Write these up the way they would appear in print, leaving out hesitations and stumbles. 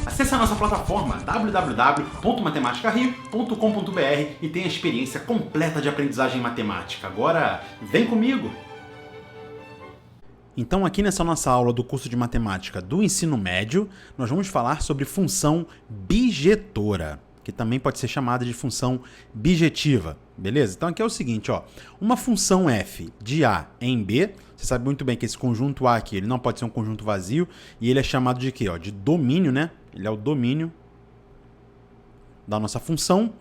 Acesse a nossa plataforma www.matematicario.com.br e tenha a experiência completa de aprendizagem matemática. Agora, vem comigo! Então, aqui nessa nossa aula do curso de matemática do ensino médio, nós vamos falar sobre função bijetora, que também pode ser chamada de função bijetiva, beleza? Então aqui é o seguinte, ó, uma função f de A em B, você sabe muito bem que esse conjunto A aqui, ele não pode ser um conjunto vazio, e ele é chamado de quê? Ó, de domínio, né? Ele é o domínio da nossa função,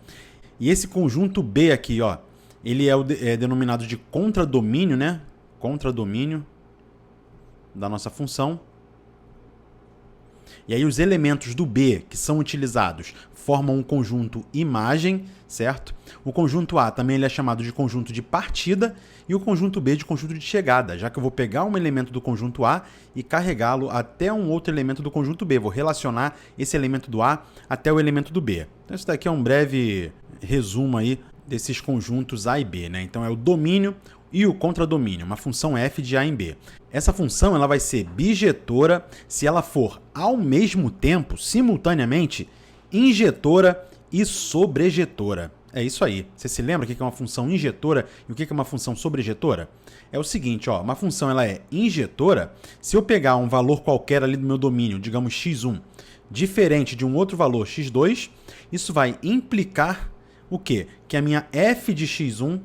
e esse conjunto B aqui, ó, ele é denominado de contradomínio, né? Contradomínio da nossa função. E aí os elementos do B que são utilizados formam um conjunto imagem, certo? O conjunto A também ele é chamado de conjunto de partida e o conjunto B de conjunto de chegada, já que eu vou pegar um elemento do conjunto A e carregá-lo até um outro elemento do conjunto B. Vou relacionar esse elemento do A até o elemento do B. Então isso daqui é um breve resumo aí desses conjuntos A e B, né? Então é o domínio e o contradomínio, uma função f de A em B. Essa função ela vai ser bijetora se ela for, ao mesmo tempo, simultaneamente, injetora e sobrejetora. É isso aí. Você se lembra o que é uma função injetora e o que é uma função sobrejetora? É o seguinte, ó, uma função ela é injetora se eu pegar um valor qualquer ali do meu domínio, digamos x1, diferente de um outro valor x2, isso vai implicar o quê? Que a minha f de x1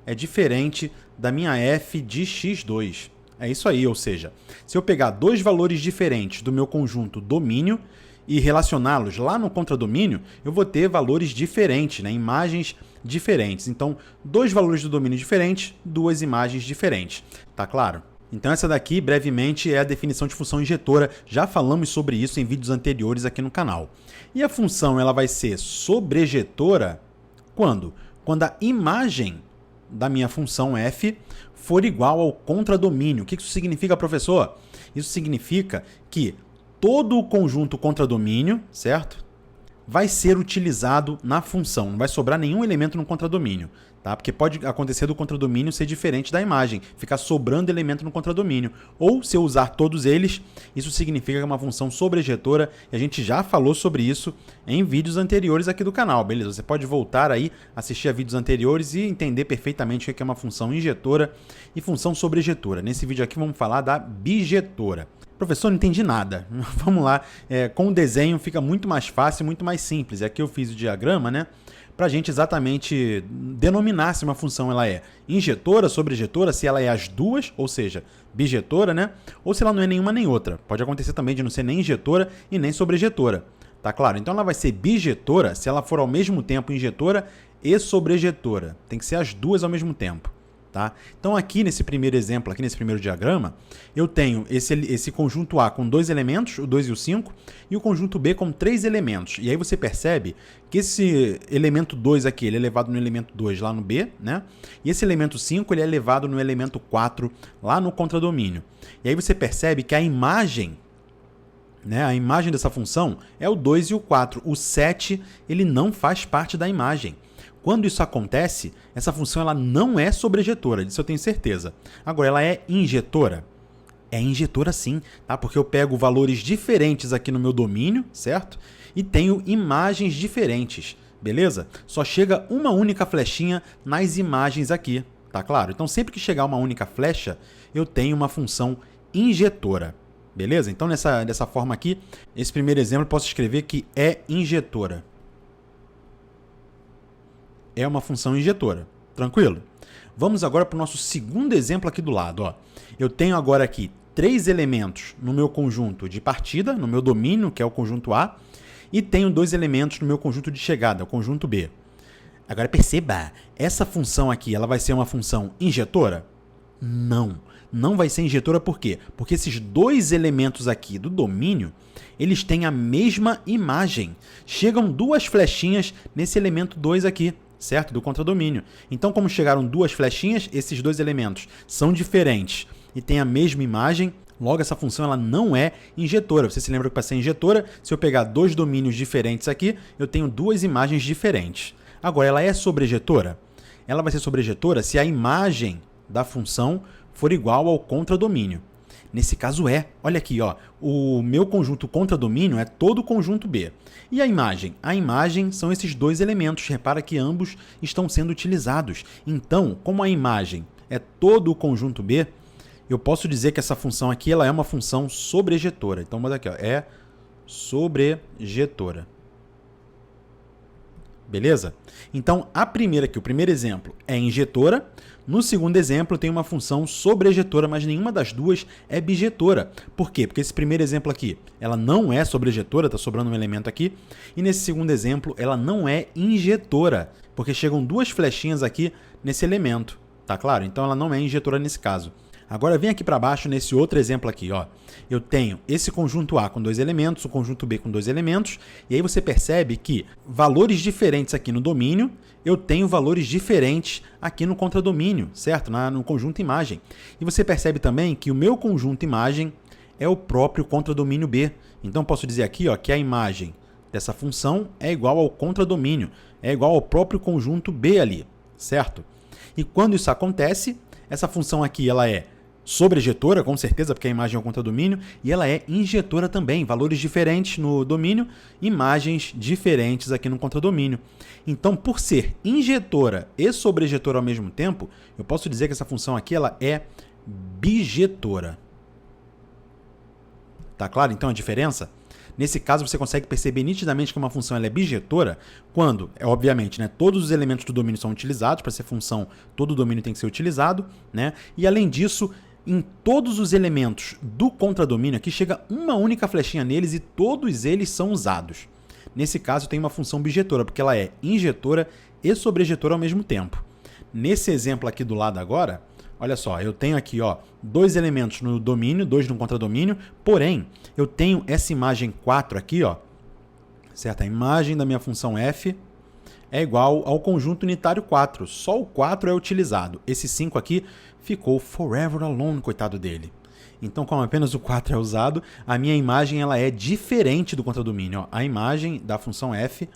é diferente da minha f de x2. É isso aí, ou seja, se eu pegar dois valores diferentes do meu conjunto domínio e relacioná-los lá no contradomínio, eu vou ter valores diferentes, né? Imagens diferentes. Então, dois valores do domínio diferentes, duas imagens diferentes. Tá claro? Então essa daqui, brevemente, é a definição de função injetora. Já falamos sobre isso em vídeos anteriores aqui no canal. E a função ela vai ser sobrejetora quando? Quando a imagem da minha função f for igual ao contradomínio. O que isso significa, professor? Isso significa que todo o conjunto contradomínio, certo? Vai ser utilizado na função. Não vai sobrar nenhum elemento no contradomínio, tá? Porque pode acontecer do contradomínio ser diferente da imagem, ficar sobrando elemento no contradomínio. Ou, se eu usar todos eles, isso significa que é uma função sobrejetora, e a gente já falou sobre isso em vídeos anteriores aqui do canal, beleza? Você pode voltar aí, assistir a vídeos anteriores e entender perfeitamente o que é uma função injetora e função sobrejetora. Nesse vídeo aqui vamos falar da bijetora. Professor, não entendi nada. Vamos lá. Com o desenho fica muito mais fácil, muito mais simples. Aqui eu fiz o diagrama, né? Para a gente exatamente denominar se uma função ela é injetora, sobrejetora, se ela é as duas, ou seja, bijetora, né? Ou se ela não é nenhuma nem outra. Pode acontecer também de não ser nem injetora e nem sobrejetora. Tá claro? Então ela vai ser bijetora se ela for ao mesmo tempo injetora e sobrejetora. Tem que ser as duas ao mesmo tempo. Tá? Então aqui nesse primeiro exemplo, aqui nesse primeiro diagrama, eu tenho esse conjunto A com dois elementos, o 2 e o 5, e o conjunto B com 3 elementos. E aí você percebe que esse elemento 2 aqui ele é elevado no elemento 2 lá no B, né? E esse elemento 5 ele é elevado no elemento 4 lá no contradomínio. E aí você percebe que a imagem, né, a imagem dessa função é o 2 e o 4. O 7 ele não faz parte da imagem. Quando isso acontece, essa função ela não é sobrejetora, disso eu tenho certeza. Agora, ela é injetora? É injetora sim, tá? Porque eu pego valores diferentes aqui no meu domínio, certo? E tenho imagens diferentes, beleza? Só chega uma única flechinha nas imagens aqui, tá claro? Então, sempre que chegar uma única flecha, eu tenho uma função injetora, beleza? Então, dessa forma aqui, esse primeiro exemplo eu posso escrever que é injetora. É uma função injetora. Tranquilo? Vamos agora para o nosso segundo exemplo aqui do lado. Ó. Eu tenho agora aqui 3 elementos no meu conjunto de partida, no meu domínio, que é o conjunto A, e tenho 2 elementos no meu conjunto de chegada, o conjunto B. Agora perceba, essa função aqui ela vai ser uma função injetora? Não. Não vai ser injetora por quê? Porque esses 2 elementos aqui do domínio, eles têm a mesma imagem. Chegam 2 flechinhas nesse elemento 2 aqui. Certo? Do contradomínio. Então, como chegaram 2 flechinhas, esses 2 elementos são diferentes e têm a mesma imagem, logo essa função ela não é injetora. Você se lembra que para ser injetora, se eu pegar 2 domínios diferentes aqui, eu tenho 2 imagens diferentes. Agora, ela é sobrejetora? Ela vai ser sobrejetora se a imagem da função for igual ao contradomínio. Nesse caso é. Olha aqui, ó, o meu conjunto contradomínio é todo o conjunto B. E a imagem? A imagem são esses dois elementos. Repara que ambos estão sendo utilizados. Então, como a imagem é todo o conjunto B, eu posso dizer que essa função aqui ela é uma função sobrejetora. Então, vamos aqui, ó, é sobrejetora. Beleza? Então, a primeira aqui, o primeiro exemplo é injetora. No segundo exemplo, tem uma função sobrejetora, mas nenhuma das duas é bijetora. Por quê? Porque esse primeiro exemplo aqui, ela não é sobrejetora, está sobrando um elemento aqui. E nesse segundo exemplo, ela não é injetora, porque chegam duas flechinhas aqui nesse elemento. Tá claro? Então, ela não é injetora nesse caso. Agora, vem aqui para baixo nesse outro exemplo aqui, ó. Eu tenho esse conjunto A com dois elementos, o conjunto B com dois elementos, e aí você percebe que valores diferentes aqui no domínio, eu tenho valores diferentes aqui no contradomínio, certo? No conjunto imagem. E você percebe também que o meu conjunto imagem é o próprio contradomínio B. Então, posso dizer aqui, ó, que a imagem dessa função é igual ao contradomínio, é igual ao próprio conjunto B ali, certo? E quando isso acontece, essa função aqui ela é sobrejetora, com certeza, porque a imagem é o contradomínio, e ela é injetora também, valores diferentes no domínio, imagens diferentes aqui no contradomínio. Então, por ser injetora e sobrejetora ao mesmo tempo, eu posso dizer que essa função aqui ela é bijetora. Tá claro, então, a diferença? Nesse caso, você consegue perceber nitidamente que uma função ela é bijetora quando, obviamente, né, todos os elementos do domínio são utilizados. Para ser função, todo o domínio tem que ser utilizado, né? E, além disso, em todos os elementos do contradomínio aqui chega uma única flechinha neles e todos eles são usados. Nesse caso, tem uma função bijetora, porque ela é injetora e sobrejetora ao mesmo tempo. Nesse exemplo aqui do lado agora, olha só, eu tenho aqui, ó, dois elementos no domínio, dois no contradomínio, porém, eu tenho essa imagem 4 aqui, ó, certo? A imagem da minha função f é igual ao conjunto unitário 4. Só o 4 é utilizado. Esse 5 aqui ficou forever alone, coitado dele. Então, como apenas o 4 é usado, a minha imagem ela é diferente do contradomínio. Ó, a imagem da função f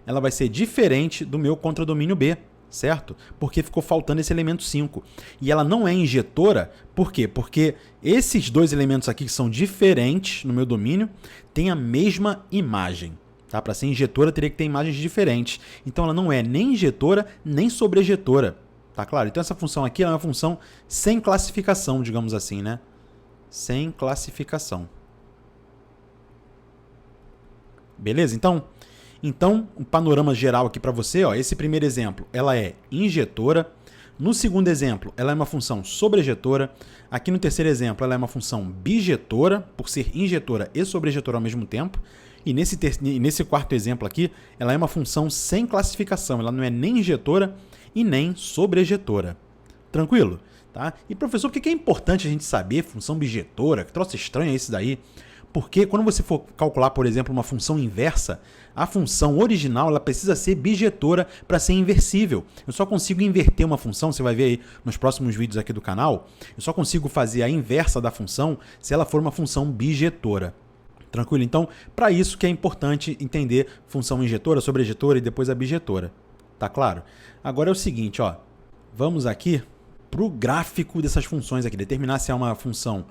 ela vai ser diferente do meu contradomínio B, certo? Porque ficou faltando esse elemento 5. E ela não é injetora, por quê? Porque esses dois elementos aqui que são diferentes no meu domínio têm a mesma imagem. Tá? Para ser injetora, teria que ter imagens diferentes. Então, ela não é nem injetora, nem sobrejetora. Tá claro? Então, essa função aqui é uma função sem classificação, digamos assim, né? Sem classificação. Beleza? Então, um panorama geral aqui para você, ó, esse primeiro exemplo, ela é injetora. No segundo exemplo, ela é uma função sobrejetora. Aqui no terceiro exemplo, ela é uma função bijetora, por ser injetora e sobrejetora ao mesmo tempo. E nesse quarto exemplo aqui, ela é uma função sem classificação. Ela não é nem injetora e nem sobrejetora. Tranquilo? Tá? E professor, por que é importante a gente saber função bijetora? Que troço estranho é esse daí? Porque quando você for calcular, por exemplo, uma função inversa, a função original ela precisa ser bijetora para ser inversível. Eu só consigo inverter uma função, você vai ver aí nos próximos vídeos aqui do canal, eu só consigo fazer a inversa da função se ela for uma função bijetora. Tranquilo? Então, para isso que é importante entender função injetora, sobrejetora e depois a bijetora. Tá claro? Agora é o seguinte, ó, vamos aqui para o gráfico dessas funções aqui, determinar se é uma função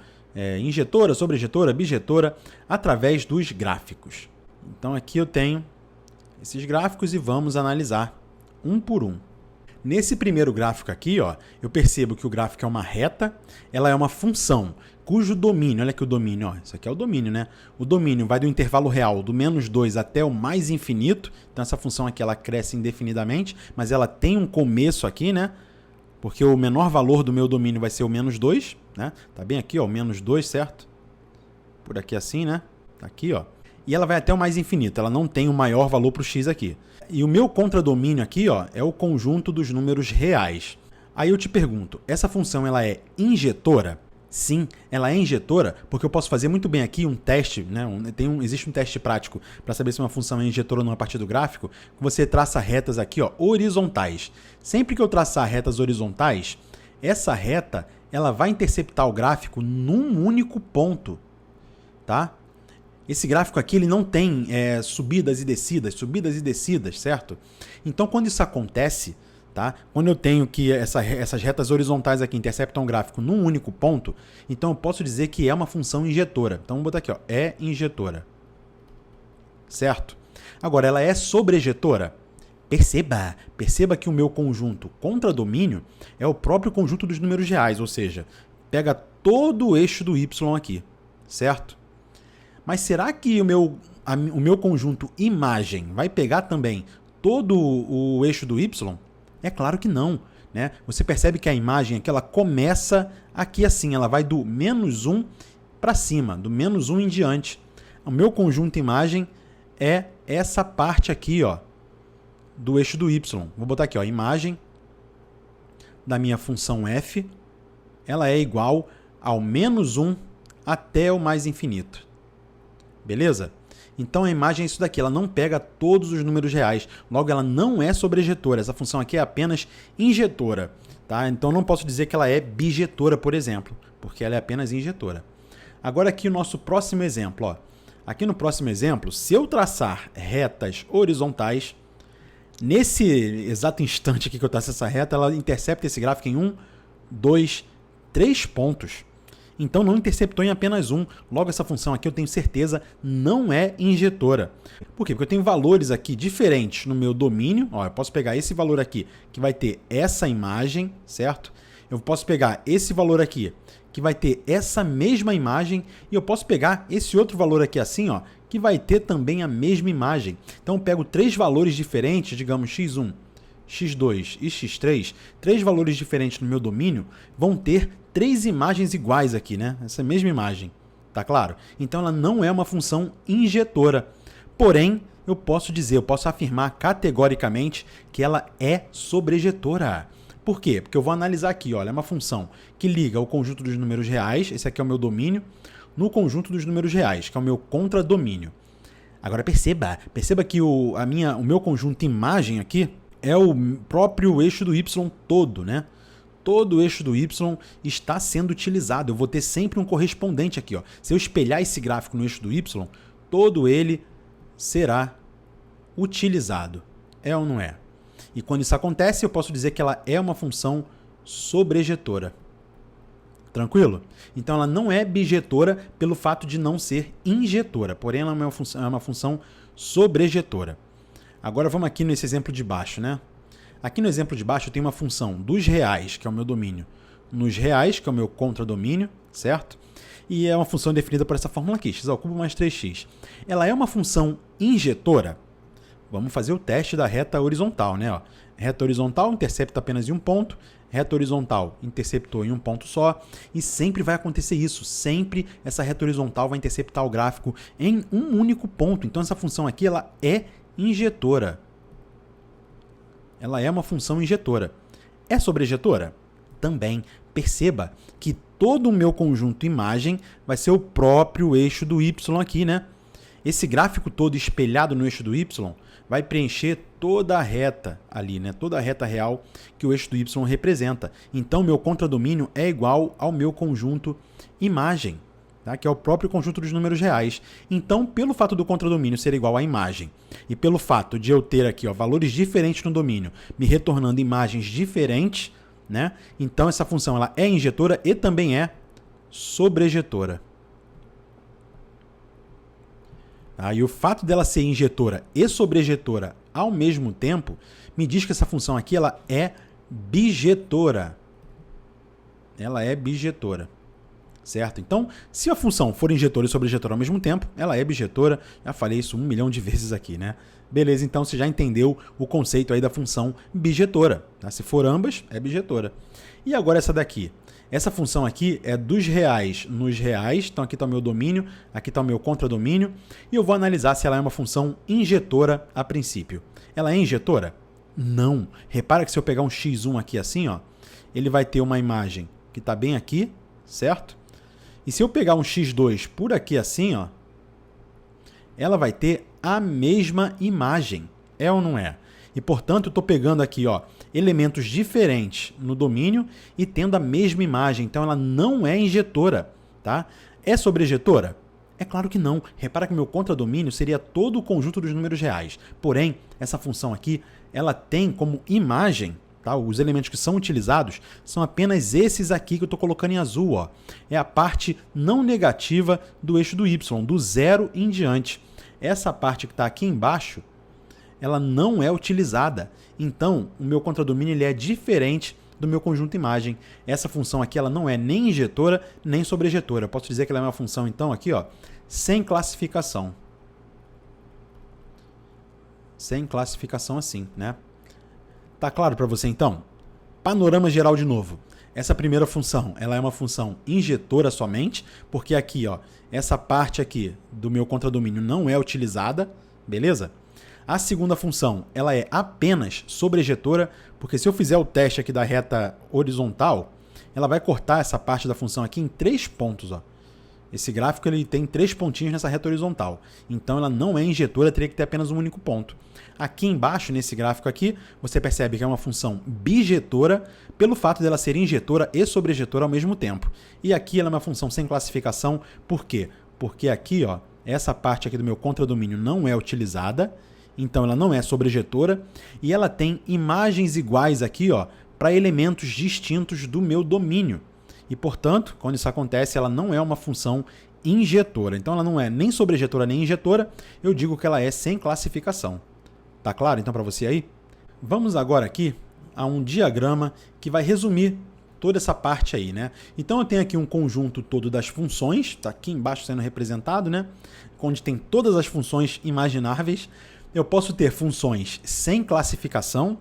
injetora, sobrejetora, bijetora, através dos gráficos. Então aqui eu tenho esses gráficos e vamos analisar um por um. Nesse primeiro gráfico aqui, ó, eu percebo que o gráfico é uma reta, ela é uma função cujo domínio, olha aqui o domínio, ó, isso aqui é o domínio, né? O domínio vai do intervalo real do -2 até o mais infinito, então essa função aqui ela cresce indefinidamente, mas ela tem um começo aqui, né? Porque o menor valor do meu domínio vai ser o -2, né? Tá bem aqui, ó, o -2, certo? Por aqui assim, né? Tá aqui, ó. E ela vai até o mais infinito, ela não tem o maior valor para o x aqui. E o meu contradomínio aqui, ó, é o conjunto dos números reais. Aí eu te pergunto, essa função ela é injetora? Sim, ela é injetora, porque eu posso fazer muito bem aqui um teste, né? Existe um teste prático para saber se uma função é injetora ou não a partir do gráfico. Você traça retas aqui, ó, horizontais. Sempre que eu traçar retas horizontais, essa reta ela vai interceptar o gráfico num único ponto, tá? Esse gráfico aqui ele não tem subidas e descidas, certo? Então, quando isso acontece, Tá? Quando eu tenho que essas retas horizontais aqui interceptam o gráfico num único ponto, então eu posso dizer que é uma função injetora. Então vamos botar aqui, ó, é injetora. Certo? Agora, ela é sobrejetora? Perceba que o meu conjunto contra-domínio é o próprio conjunto dos números reais, ou seja, pega todo o eixo do y aqui, certo? Mas será que o meu conjunto imagem vai pegar também todo o eixo do y? É claro que não, né? Você percebe que a imagem aqui, ela começa aqui assim, ela vai do -1 para cima, do -1 em diante. O meu conjunto imagem é essa parte aqui, ó, do eixo do y. Vou botar aqui, ó, imagem da minha função f, ela é igual ao -1 até o mais infinito. Beleza? Então a imagem é isso daqui, ela não pega todos os números reais, logo ela não é sobrejetora, essa função aqui é apenas injetora. Tá? Então não posso dizer que ela é bijetora, por exemplo, porque ela é apenas injetora. Agora aqui o nosso próximo exemplo. Ó. Aqui no próximo exemplo, se eu traçar retas horizontais, nesse exato instante aqui que eu traço essa reta, ela intercepta esse gráfico em 1, 2, 3 pontos. Então não interceptou em apenas um. Logo, essa função aqui eu tenho certeza não é injetora. Por quê? Porque eu tenho valores aqui diferentes no meu domínio. Ó, eu posso pegar esse valor aqui, que vai ter essa imagem, certo? Eu posso pegar esse valor aqui, que vai ter essa mesma imagem. E eu posso pegar esse outro valor aqui assim, ó, que vai ter também a mesma imagem. Então eu pego três valores diferentes, digamos x1, x2 e x3, três valores diferentes no meu domínio, vão ter três imagens iguais aqui, né? Essa mesma imagem, tá claro? Então ela não é uma função injetora. Porém, eu posso afirmar categoricamente que ela é sobrejetora. Por quê? Porque eu vou analisar aqui, olha, é uma função que liga o conjunto dos números reais, esse aqui é o meu domínio, no conjunto dos números reais, que é o meu contradomínio. Agora perceba que o meu conjunto imagem aqui é o próprio eixo do y todo, né? Todo o eixo do y está sendo utilizado. Eu vou ter sempre um correspondente aqui, ó. Se eu espelhar esse gráfico no eixo do y, todo ele será utilizado. É ou não é? E quando isso acontece, eu posso dizer que ela é uma função sobrejetora. Tranquilo? Então ela não é bijetora pelo fato de não ser injetora, porém ela é uma função sobrejetora. Agora vamos aqui nesse exemplo de baixo, né? Aqui no exemplo de baixo eu tenho uma função dos reais, que é o meu domínio, nos reais, que é o meu contradomínio, certo? E é uma função definida por essa fórmula aqui, x ao cubo mais 3x. Ela é uma função injetora? Vamos fazer o teste da reta horizontal, né? Ó, reta horizontal intercepta apenas em um ponto, reta horizontal interceptou em um ponto só, e sempre vai acontecer isso, sempre essa reta horizontal vai interceptar o gráfico em um único ponto. Então essa função aqui ela é injetora. Ela é uma função injetora. É sobrejetora? Também. Perceba que todo o meu conjunto imagem vai ser o próprio eixo do y aqui, né? Esse gráfico todo espelhado no eixo do y vai preencher toda a reta ali, né? Toda a reta real que o eixo do y representa. Então, meu contradomínio é igual ao meu conjunto imagem, tá? Que é o próprio conjunto dos números reais. Então, pelo fato do contradomínio ser igual à imagem e pelo fato de eu ter aqui, ó, valores diferentes no domínio, me retornando imagens diferentes, né? Então, essa função ela é injetora e também é sobrejetora. E o fato dela ser injetora e sobrejetora ao mesmo tempo me diz que essa função aqui ela é bijetora. Ela é bijetora. Certo? Então, se a função for injetora e sobrejetora ao mesmo tempo, ela é bijetora. Já falei isso 1 milhão de vezes aqui, né? Beleza, então você já entendeu o conceito aí da função bijetora. Tá? Se for ambas, é bijetora. E agora essa daqui? Essa função aqui é dos reais nos reais. Então aqui está o meu domínio, aqui está o meu contradomínio. E eu vou analisar se ela é uma função injetora a princípio. Ela é injetora? Não. Repara que se eu pegar um x1 aqui assim, ó, ele vai ter uma imagem que está bem aqui, certo? E se eu pegar um x2 por aqui assim, ó, ela vai ter a mesma imagem. É ou não é? E, portanto, eu estou pegando aqui, ó, elementos diferentes no domínio e tendo a mesma imagem. Então, ela não é injetora. Tá? É sobrejetora? É claro que não. Repara que o meu contradomínio seria todo o conjunto dos números reais. Porém, essa função aqui, ela tem como imagem, tá? Os elementos que são utilizados são apenas esses aqui que eu estou colocando em azul, ó. É a parte não negativa do eixo do y, do 0 em diante. Essa parte que está aqui embaixo, ela não é utilizada. Então, o meu contradomínio ele é diferente do meu conjunto imagem. Essa função aqui ela não é nem injetora, nem sobrejetora. Eu posso dizer que ela é uma função, então, aqui, ó, sem classificação. Sem classificação assim, né? Tá claro para você, então? Panorama geral de novo. Essa primeira função, ela é uma função injetora somente, porque aqui, ó, essa parte aqui do meu contradomínio não é utilizada, beleza? A segunda função, ela é apenas sobrejetora, porque se eu fizer o teste aqui da reta horizontal, ela vai cortar essa parte da função aqui em 3 pontos, ó. Esse gráfico ele tem 3 pontinhos nessa reta horizontal. Então ela não é injetora, teria que ter apenas um único ponto. Aqui embaixo, nesse gráfico aqui, você percebe que é uma função bijetora, pelo fato dela ser injetora e sobrejetora ao mesmo tempo. E aqui ela é uma função sem classificação, por quê? Porque aqui, ó, essa parte aqui do meu contradomínio não é utilizada, então ela não é sobrejetora, e ela tem imagens iguais aqui, ó, para elementos distintos do meu domínio. E, portanto, quando isso acontece, ela não é uma função injetora. Então, ela não é nem sobrejetora nem injetora. Eu digo que ela é sem classificação. Tá claro, então, para você aí? Vamos agora aqui a um diagrama que vai resumir toda essa parte aí, né? Então, eu tenho aqui um conjunto todo das funções, tá aqui embaixo sendo representado, né? Onde tem todas as funções imagináveis. Eu posso ter funções sem classificação.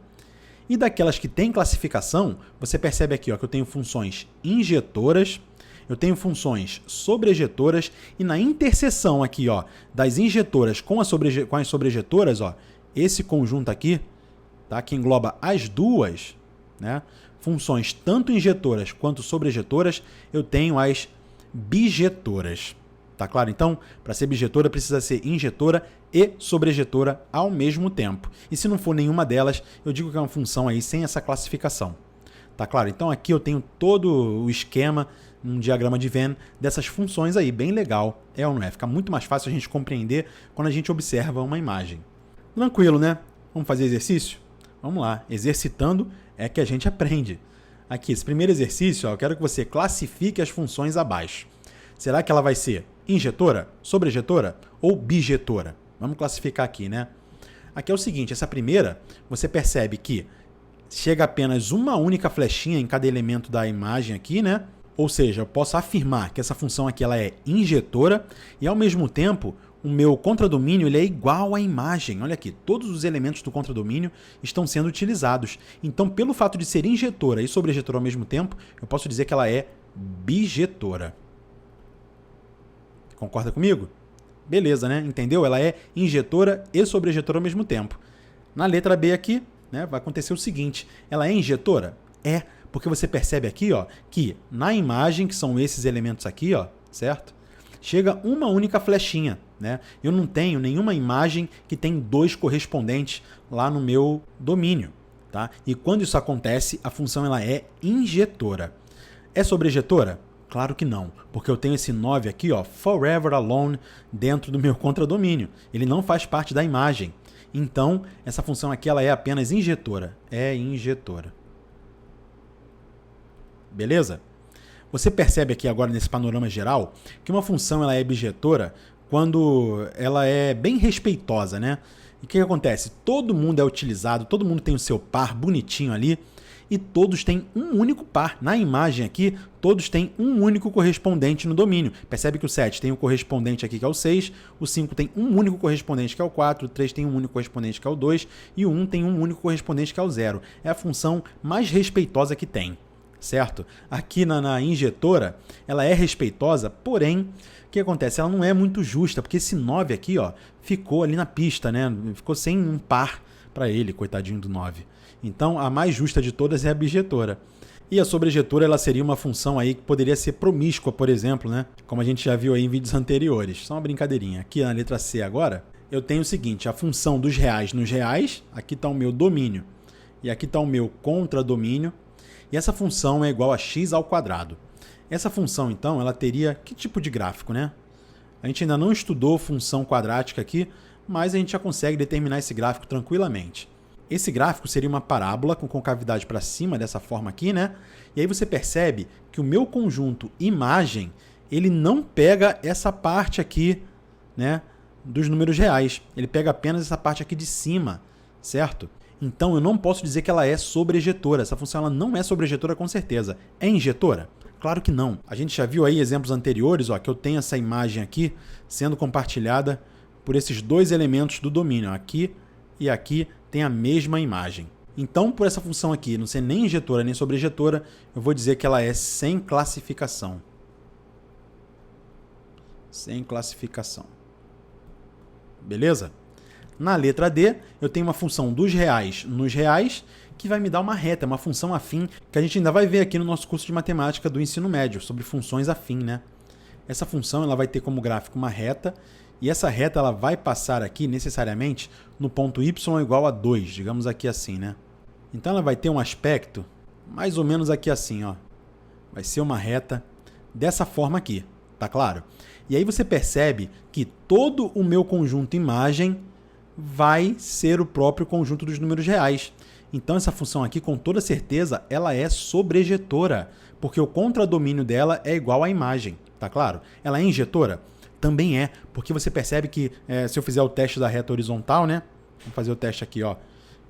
E daquelas que têm classificação, você percebe aqui ó, que eu tenho funções injetoras, eu tenho funções sobrejetoras, e na interseção aqui ó, das injetoras com as sobrejetoras, ó, esse conjunto aqui, tá, que engloba as duas, né, funções tanto injetoras quanto sobrejetoras, eu tenho as bijetoras. Tá claro? Então, para ser bijetora, precisa ser injetora e sobrejetora ao mesmo tempo. E se não for nenhuma delas, eu digo que é uma função aí sem essa classificação. Tá claro? Então, aqui eu tenho todo o esquema, um diagrama de Venn dessas funções aí, bem legal. É ou não é? Fica muito mais fácil a gente compreender quando a gente observa uma imagem. Tranquilo, né? Vamos fazer exercício? Vamos lá. Exercitando é que a gente aprende. Aqui, esse primeiro exercício, ó, eu quero que você classifique as funções abaixo. Será que ela vai ser injetora, sobrejetora ou bijetora? Vamos classificar aqui, né? Aqui é o seguinte, essa primeira, você percebe que chega apenas uma única flechinha em cada elemento da imagem aqui, né? Ou seja, eu posso afirmar que essa função aqui ela é injetora e, ao mesmo tempo, o meu contradomínio ele é igual à imagem. Olha aqui, todos os elementos do contradomínio estão sendo utilizados. Então, pelo fato de ser injetora e sobrejetora ao mesmo tempo, eu posso dizer que ela é bijetora. Concorda comigo? Beleza, né? Entendeu? Ela é injetora e sobrejetora ao mesmo tempo. Na letra B aqui, né, vai acontecer o seguinte. Ela é injetora? É, porque você percebe aqui ó, que na imagem, que são esses elementos aqui, ó, certo? Chega uma única flechinha. Né? Eu não tenho nenhuma imagem que tem 2 correspondentes lá no meu domínio. Tá? E quando isso acontece, a função ela é injetora. É sobrejetora? Claro que não, porque eu tenho esse 9 aqui, ó, forever alone, dentro do meu contradomínio. Ele não faz parte da imagem. Então, essa função aqui ela é apenas injetora. É injetora. Beleza? Você percebe aqui agora nesse panorama geral que uma função ela é bijetora quando ela é bem respeitosa, né? E o que acontece? Todo mundo é utilizado, todo mundo tem o seu par bonitinho ali, e todos têm um único par. Na imagem aqui, todos têm um único correspondente no domínio. Percebe que o 7 tem um correspondente aqui que é o 6, o 5 tem um único correspondente que é o 4, o 3 tem um único correspondente que é o 2 e o 1 tem um único correspondente que é o 0. É a função mais respeitosa que tem, certo? Aqui na injetora, ela é respeitosa, porém, o que acontece? Ela não é muito justa, porque esse 9 aqui ó, ficou ali na pista, né? Ficou sem um par para ele, coitadinho do 9. Então, a mais justa de todas é a bijetora. E a sobrejetora ela seria uma função aí que poderia ser promíscua, por exemplo, né? Como a gente já viu aí em vídeos anteriores. Só uma brincadeirinha. Aqui na letra C agora, eu tenho o seguinte, a função dos reais nos reais, aqui está o meu domínio, e aqui está o meu contradomínio, e essa função é igual a x ao quadrado. Essa função, então, ela teria que tipo de gráfico, né? A gente ainda não estudou função quadrática aqui, mas a gente já consegue determinar esse gráfico tranquilamente. Esse gráfico seria uma parábola com concavidade para cima, dessa forma aqui, né? E aí você percebe que o meu conjunto imagem, ele não pega essa parte aqui, né, dos números reais. Ele pega apenas essa parte aqui de cima, certo? Então eu não posso dizer que ela é sobrejetora. Essa função ela não é sobrejetora com certeza. É injetora? Claro que não. A gente já viu aí exemplos anteriores, ó, que eu tenho essa imagem aqui sendo compartilhada por esses dois elementos do domínio. Aqui e aqui tem a mesma imagem. Então, por essa função aqui não ser nem injetora nem sobrejetora, eu vou dizer que ela é sem classificação. Sem classificação. Beleza? Na letra D, eu tenho uma função dos reais nos reais, que vai me dar uma reta, uma função afim, que a gente ainda vai ver aqui no nosso curso de matemática do ensino médio, sobre funções afim, né? Essa função ela vai ter como gráfico uma reta, e essa reta ela vai passar aqui, necessariamente, no ponto y igual a 2, digamos aqui assim, né? Então ela vai ter um aspecto mais ou menos aqui assim, ó. Vai ser uma reta dessa forma aqui, tá claro? E aí você percebe que todo o meu conjunto imagem vai ser o próprio conjunto dos números reais. Então essa função aqui, com toda certeza, ela é sobrejetora, porque o contradomínio dela é igual à imagem, tá claro? Ela é injetora? Também é, porque você percebe que se eu fizer o teste da reta horizontal, né? Vamos fazer o teste aqui, ó.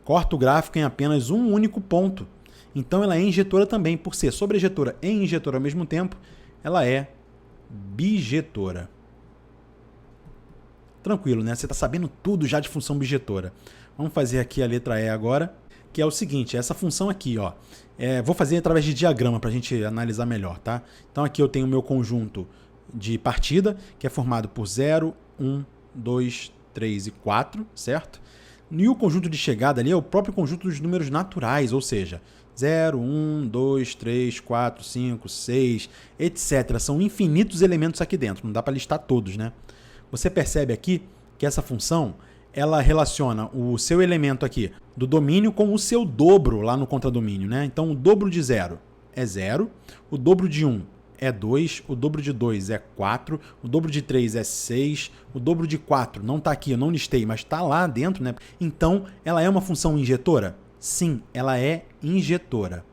Corta o gráfico em apenas um único ponto. Então ela é injetora também, por ser sobrejetora e injetora ao mesmo tempo, ela é bijetora. Tranquilo, né? Você está sabendo tudo já de função bijetora. Vamos fazer aqui a letra E agora, que é o seguinte, essa função aqui, ó. Vou fazer através de diagrama para a gente analisar melhor, tá? Então aqui eu tenho o meu conjunto de partida, que é formado por 0, 1, 2, 3 e 4, certo? E o conjunto de chegada ali é o próprio conjunto dos números naturais, ou seja, 0, 1, 2, 3, 4, 5, 6, etc. São infinitos elementos aqui dentro, não dá para listar todos, né? Você percebe aqui que essa função, ela relaciona o seu elemento aqui do domínio com o seu dobro lá no contradomínio, né? Então, o dobro de 0 é 0, o dobro de 1 é 2, o dobro de 2 é 4, o dobro de 3 é 6, o dobro de 4 não está aqui, eu não listei, mas está lá dentro, né? Então, ela é uma função injetora? Sim, ela é injetora.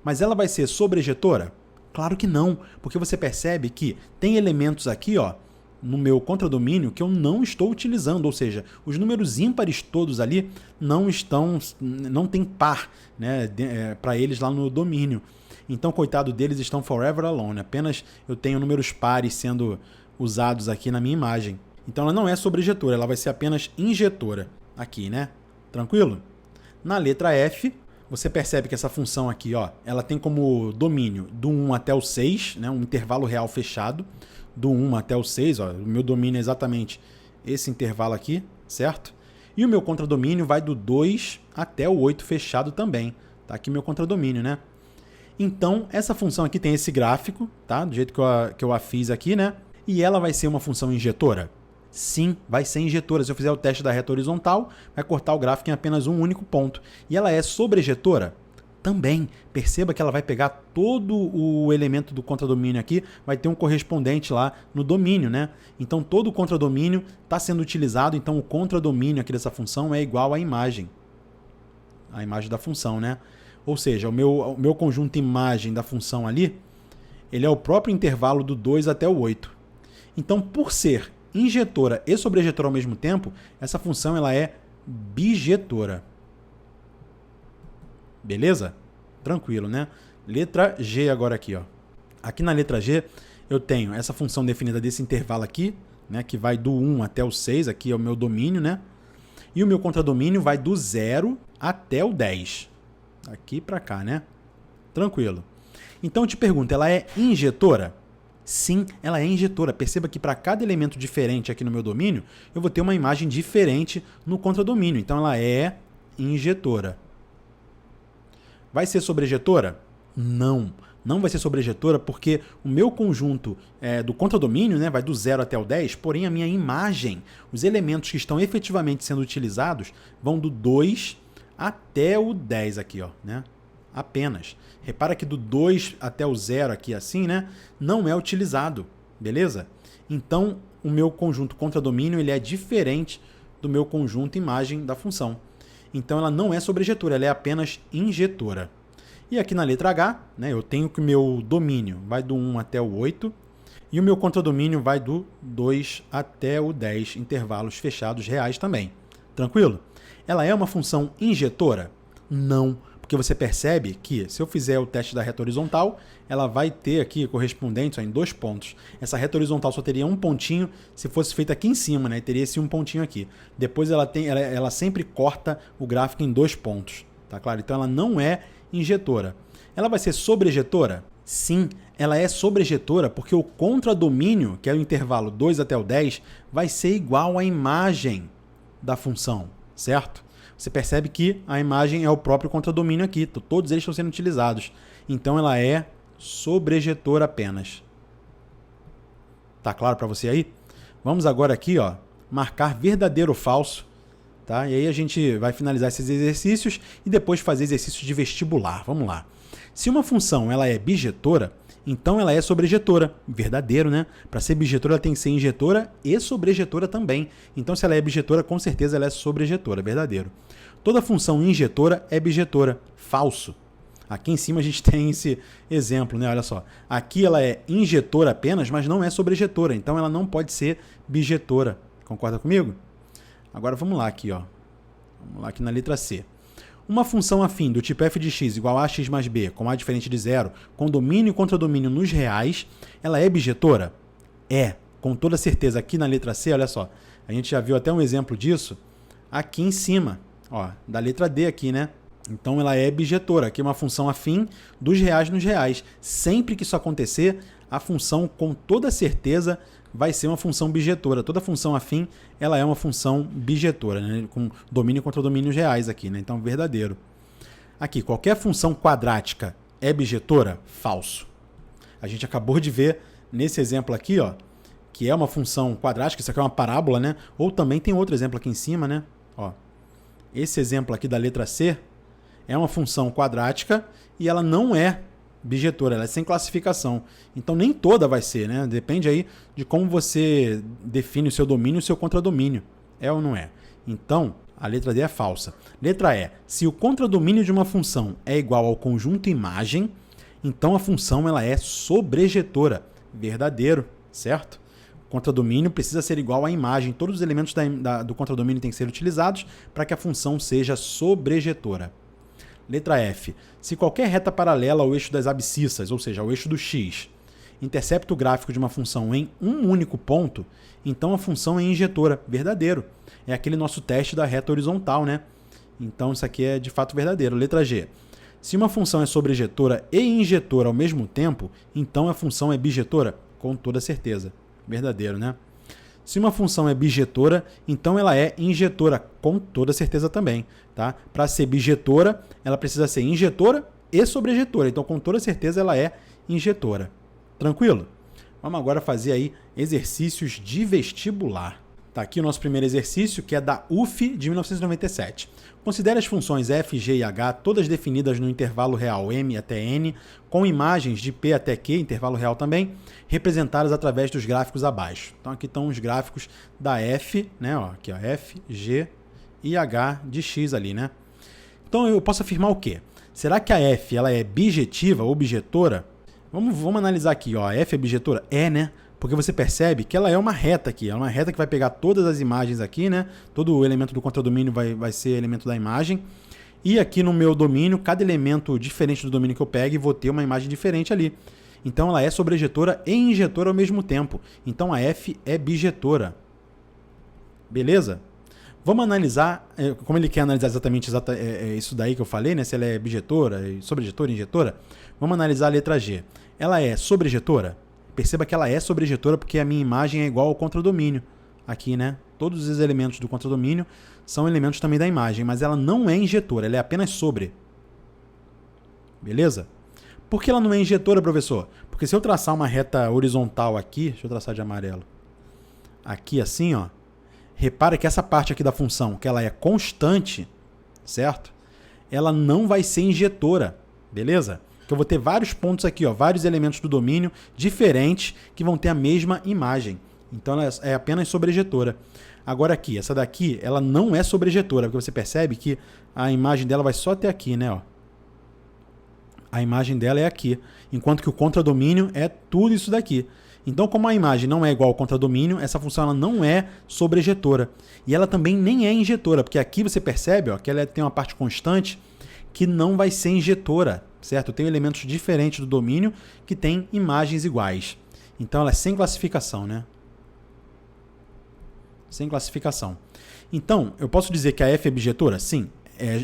Mas ela vai ser sobrejetora? Claro que não, porque você percebe que tem elementos aqui, ó, no meu contradomínio que eu não estou utilizando, ou seja, os números ímpares todos ali não tem par, né, para eles lá no domínio. Então, coitado deles, estão forever alone. Apenas eu tenho números pares sendo usados aqui na minha imagem. Então, ela não é sobrejetora, ela vai ser apenas injetora aqui, né? Tranquilo? Na letra F, você percebe que essa função aqui, ó, ela tem como domínio do 1 até o 6, né, um intervalo real fechado, do 1 até o 6, ó, o meu domínio é exatamente esse intervalo aqui, certo? E o meu contradomínio vai do 2 até o 8 fechado também. Tá aqui meu contradomínio, né? Então, essa função aqui tem esse gráfico, tá? Do jeito que eu a fiz aqui, né? E ela vai ser uma função injetora? Sim, vai ser injetora. Se eu fizer o teste da reta horizontal, vai cortar o gráfico em apenas um único ponto. E ela é sobrejetora? Também. Perceba que ela vai pegar todo o elemento do contradomínio aqui, vai ter um correspondente lá no domínio, né? Então, todo o contradomínio está sendo utilizado, então o contradomínio aqui dessa função é igual à imagem. A imagem da função, né? Ou seja, o meu conjunto imagem da função ali, ele é o próprio intervalo do 2 até o 8. Então, por ser injetora e sobrejetora ao mesmo tempo, essa função ela é bijetora. Beleza? Tranquilo, né? Letra G agora aqui, ó. Aqui na letra G, eu tenho essa função definida desse intervalo aqui, né, que vai do 1 até o 6, aqui é o meu domínio, né? E o meu contradomínio vai do 0 até o 10. Aqui para cá, né? Tranquilo. Então eu te pergunto, ela é injetora? Sim, ela é injetora. Perceba que para cada elemento diferente aqui no meu domínio, eu vou ter uma imagem diferente no contradomínio. Então ela é injetora. Vai ser sobrejetora? Não. Não vai ser sobrejetora porque o meu conjunto do contradomínio, né, vai do 0 até o 10, porém a minha imagem, os elementos que estão efetivamente sendo utilizados, vão do 2 até o 10 aqui, ó, né? Apenas. Repara que do 2 até o 0 aqui assim, né, não é utilizado, beleza? Então, o meu conjunto contradomínio ele é diferente do meu conjunto imagem da função. então ela não é sobrejetora, ela é apenas injetora. E aqui na letra H, né, eu tenho que o meu domínio vai do 1 até o 8, e o meu contradomínio vai do 2 até o 10, intervalos fechados reais também. Tranquilo? Ela é uma função injetora? Não, porque você percebe que se eu fizer o teste da reta horizontal, ela vai ter aqui correspondente em 2 pontos. Essa reta horizontal só teria um pontinho se fosse feita aqui em cima, né? Teria esse um pontinho aqui. Depois ela sempre corta o gráfico em 2 pontos, tá claro? Então ela não é injetora. Ela vai ser sobrejetora? Sim, ela é sobrejetora porque o contradomínio, que é o intervalo 2 até o 10, vai ser igual à imagem da função, certo? Você percebe que a imagem é o próprio contradomínio aqui, todos eles estão sendo utilizados. Então ela é sobrejetora apenas. Tá claro para você aí? Vamos agora aqui, ó, marcar verdadeiro ou falso, tá? E aí a gente vai finalizar esses exercícios e depois fazer exercícios de vestibular. Vamos lá. Se uma função ela é bijetora, então ela é sobrejetora. Verdadeiro, né? Para ser bijetora, ela tem que ser injetora e sobrejetora também. Então, se ela é bijetora, com certeza ela é sobrejetora. Verdadeiro. Toda função injetora é bijetora. Falso. Aqui em cima a gente tem esse exemplo, né? Olha só. Aqui ela é injetora apenas, mas não é sobrejetora. Então, ela não pode ser bijetora. Concorda comigo? Agora, vamos lá aqui, ó. Vamos lá aqui na letra C. Uma função afim do tipo f de x igual a x mais b, com a diferente de zero, com domínio e contradomínio nos reais, ela é bijetora? É, com toda certeza. Aqui na letra C, olha só, a gente já viu até um exemplo disso aqui em cima, ó, da letra D aqui, né? Então ela é bijetora, aqui é uma função afim dos reais nos reais. Sempre que isso acontecer, a função com toda certeza vai ser uma função bijetora. Toda função afim, ela é uma função bijetora, né? Com domínio contra domínios reais aqui, né? Então, verdadeiro. Aqui, qualquer função quadrática é bijetora? Falso. A gente acabou de ver nesse exemplo aqui, ó, que é uma função quadrática, isso aqui é uma parábola, né? Ou também tem outro exemplo aqui em cima, né? Ó, esse exemplo aqui da letra C é uma função quadrática e ela não é bijetora, ela é sem classificação. Então nem toda vai ser, né? Depende aí de como você define o seu domínio e o seu contradomínio. É ou não é? Então, a letra D é falsa. Letra E. Se o contradomínio de uma função é igual ao conjunto imagem, então a função ela é sobrejetora. Verdadeiro, certo? O contradomínio precisa ser igual à imagem. Todos os elementos do contradomínio têm que ser utilizados para que a função seja sobrejetora. Letra F. Se qualquer reta paralela ao eixo das abscissas, ou seja, ao eixo do x, intercepta o gráfico de uma função em um único ponto, então a função é injetora. Verdadeiro. É aquele nosso teste da reta horizontal, né? Então isso aqui é de fato verdadeiro. Letra G. Se uma função é sobrejetora e injetora ao mesmo tempo, então a função é bijetora? Com toda certeza. Verdadeiro, né? Se uma função é bijetora, então ela é injetora, com toda certeza também, tá? Para ser bijetora, ela precisa ser injetora e sobrejetora, então com toda certeza ela é injetora. Tranquilo? Vamos agora fazer aí exercícios de vestibular. Tá aqui o nosso primeiro exercício, que é da UF de 1997. Considere as funções f, g e h, todas definidas no intervalo real m até n, com imagens de p até q, intervalo real também, representadas através dos gráficos abaixo. Então aqui estão os gráficos da f, né? Ó, aqui, ó, f, g e h de x ali, né? Então eu posso afirmar o quê? Será que a f ela é bijetiva ou bijetora? Vamos analisar aqui, ó. A f é bijetora? É, né? Porque você percebe que ela é uma reta aqui, é uma reta que vai pegar todas as imagens aqui, né? Todo o elemento do contradomínio vai ser elemento da imagem. E aqui no meu domínio, cada elemento diferente do domínio que eu pego, vou ter uma imagem diferente ali. Então ela é sobrejetora e injetora ao mesmo tempo. Então a F é bijetora. Beleza? Vamos analisar, como ele quer analisar exatamente isso daí que eu falei, né? Se ela é bijetora, sobrejetora, injetora. Vamos analisar a letra G. Ela é sobrejetora? Perceba que ela é sobrejetora porque a minha imagem é igual ao contradomínio. Aqui, né? Todos os elementos do contradomínio são elementos também da imagem, mas ela não é injetora, ela é apenas sobre. Beleza? Por que ela não é injetora, professor? Porque se eu traçar uma reta horizontal aqui, deixa eu traçar de amarelo, aqui assim, ó, repara que essa parte aqui da função, que ela é constante, certo? Ela não vai ser injetora, beleza? Que eu vou ter vários pontos aqui, ó, vários elementos do domínio diferentes que vão ter a mesma imagem. Então ela é apenas sobrejetora. Agora aqui, essa daqui, ela não é sobrejetora, porque você percebe que a imagem dela vai só até aqui, né? Ó. A imagem dela é aqui, enquanto que o contradomínio é tudo isso daqui. Então, como a imagem não é igual ao contradomínio, essa função ela não é sobrejetora. E ela também nem é injetora, porque aqui você percebe ó, que ela tem uma parte constante que não vai ser injetora, certo? Eu tenho elementos diferentes do domínio que tem imagens iguais. Então, ela é sem classificação, né? Sem classificação. Então, eu posso dizer que a F é bijetora? Sim.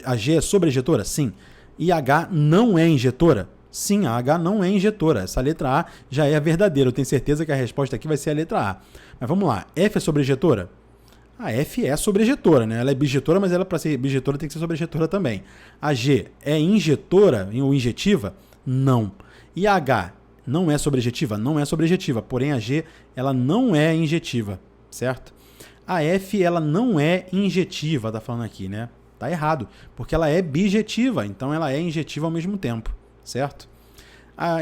A G é sobrejetora? Sim. E a H não é injetora? Sim, a H não é injetora. Essa letra A já é a verdadeira. Eu tenho certeza que a resposta aqui vai ser a letra A. Mas vamos lá. F é sobrejetora? A F é sobrejetora, né? Ela é bijetora, mas ela para ser bijetora tem que ser sobrejetora também. A G é injetora ou injetiva? Não. E a H não é sobrejetiva? Não é sobrejetiva. Porém, a G ela não é injetiva, certo? A F ela não é injetiva, tá falando aqui, né? Tá errado, porque ela é bijetiva, então ela é injetiva ao mesmo tempo, certo?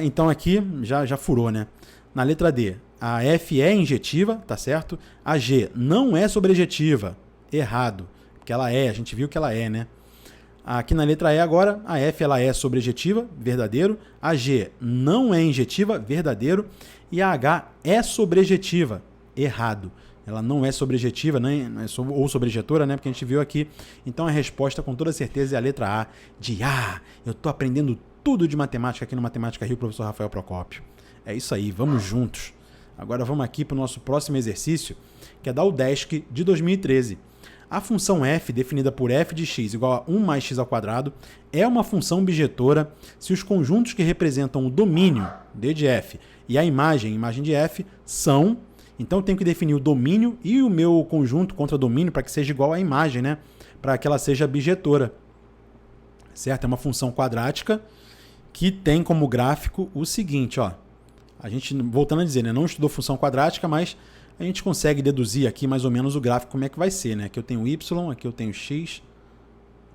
Então aqui já furou, né? Na letra D, a F é injetiva, tá certo? A G não é sobrejetiva, errado, porque ela é, a gente viu que ela é, né? Aqui na letra E agora, a F ela é sobrejetiva, verdadeiro. A G não é injetiva, verdadeiro. E a H é sobrejetiva, errado. Ela não é sobrejetiva, né? Ou sobrejetora, né? Porque a gente viu aqui. Então a resposta com toda certeza é a letra A de eu estou aprendendo tudo de matemática aqui no Matemática Rio, professor Rafael Procópio. É isso aí, vamos juntos. Agora vamos aqui para o nosso próximo exercício, que é da UDESC de 2013. A função f, definida por f de x igual a 1 mais x ao quadrado, é uma função bijetora se os conjuntos que representam o domínio, d de f, e a imagem de f, são... Então eu tenho que definir o domínio e o meu conjunto contra domínio para que seja igual à imagem, né? Para que ela seja bijetora. Certo? É uma função quadrática que tem como gráfico o seguinte, ó. A gente, voltando a dizer, né? Não estudou função quadrática, mas a gente consegue deduzir aqui mais ou menos o gráfico como é que vai ser, né? Aqui eu tenho y, aqui eu tenho x,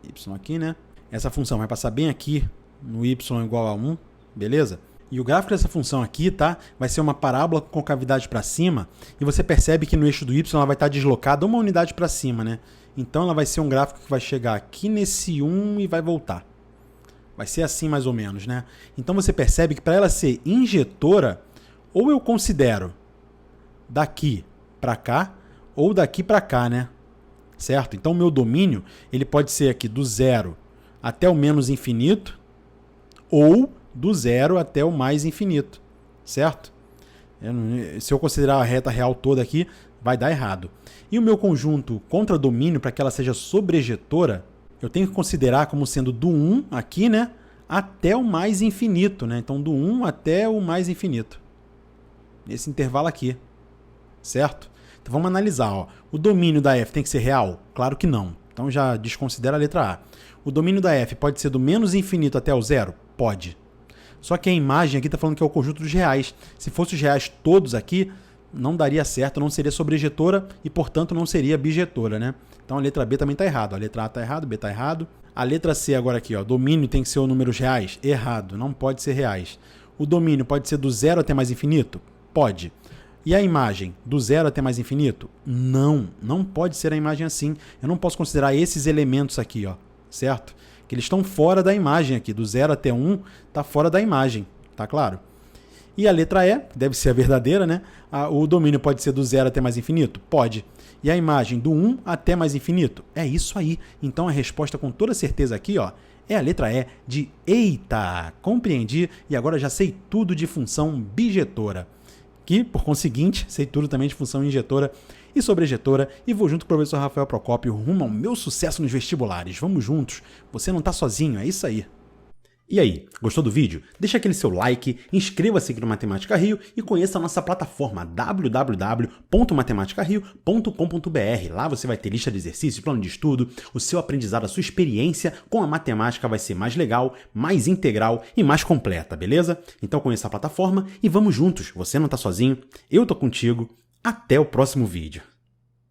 y aqui, né? Essa função vai passar bem aqui no y igual a 1, beleza? E o gráfico dessa função aqui, tá? Vai ser uma parábola com concavidade para cima, e você percebe que no eixo do y ela vai estar deslocada uma unidade para cima, né? Então ela vai ser um gráfico que vai chegar aqui nesse 1 e vai voltar. Vai ser assim mais ou menos, né? Então você percebe que para ela ser injetora, ou eu considero daqui para cá, ou daqui para cá, né? Certo? Então o meu domínio, ele pode ser aqui do 0 até o menos infinito, ou do 0 até o mais infinito, certo? Se eu considerar a reta real toda aqui, vai dar errado. E o meu conjunto contra domínio, para que ela seja sobrejetora, eu tenho que considerar como sendo do 1 aqui, né, até o mais infinito, né? Então do 1 até o mais infinito. Nesse intervalo aqui, certo? Então vamos analisar, ó. O domínio da f tem que ser real? Claro que não. Então já desconsidera a letra A. O domínio da f pode ser do menos infinito até o 0? Pode. Só que a imagem aqui está falando que é o conjunto dos reais. Se fossem os reais todos aqui, não daria certo, não seria sobrejetora e, portanto, não seria bijetora, né? Então a letra B também está errado. A letra A está errado, B está errado. A letra C agora aqui, ó, domínio tem que ser o números reais? Errado, não pode ser reais. O domínio pode ser do 0 até mais infinito? Pode. E a imagem, do 0 até mais infinito? Não, não pode ser a imagem assim. Eu não posso considerar esses elementos aqui, ó, certo? Que eles estão fora da imagem aqui, do 0 até 1 está fora da imagem, tá claro? E a letra E, deve ser a verdadeira, né? O domínio pode ser do 0 até mais infinito? Pode. E a imagem do 1 até mais infinito? É isso aí. Então a resposta com toda certeza aqui, ó, é a letra E de eita, compreendi e agora já sei tudo de função bijetora. Que, por conseguinte, sei tudo também de função injetora e sobrejetora e vou junto com o professor Rafael Procópio rumo ao meu sucesso nos vestibulares. Vamos juntos, você não está sozinho, é isso aí. E aí, gostou do vídeo? Deixa aquele seu like, inscreva-se aqui no Matemática Rio e conheça a nossa plataforma www.matematicario.com.br. Lá você vai ter lista de exercícios, plano de estudo, o seu aprendizado, a sua experiência com a matemática vai ser mais legal, mais integral e mais completa, beleza? Então conheça a plataforma e vamos juntos, você não está sozinho, eu tô contigo. Até o próximo vídeo.